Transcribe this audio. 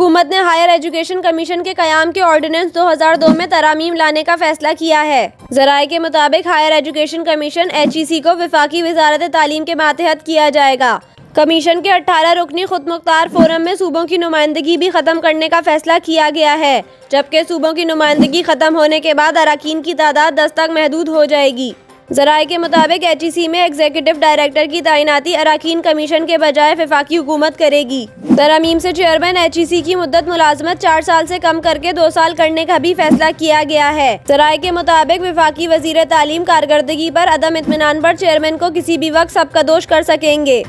हुकूमत ने higher education commission के क़याम के ऑर्डिनेंस 2002 में तरमीम लाने का फैसला किया है। ज़राए के मुताबिक हायर एजुकेशन कमीशन HEC को वफाकी वज़ारत तालीम के मातहत किया जाएगा। कमीशन के 18 रुकनी खुद मुख्तार फोरम में सूबों की नुमाइंदगी भी ख़त्म करने का फैसला किया गया है, जबकि सूबों की नुमाइंदगी ख़त्म होने के बाद अरकान की तादाद 10 तक महदूद हो जाएगी। ज़राए के मुताबिक HEC में एग्जीक्यूटिव डायरेक्टर की तैनाती अरकान कमीशन के बजाय वफाकी हुकूमत करेगी। तरमीम से चेयरमैन HEC की मुद्दत मुलाजमत 4 साल से कम करके 2 साल करने का भी फैसला किया गया है। ज़राए के मुताबिक वफाकी वज़ीर तालीम कारकर्दगी पर अदम इत्मीनान पर चेयरमैन को किसी भी वक्त सबकदोश कर सकेंगे।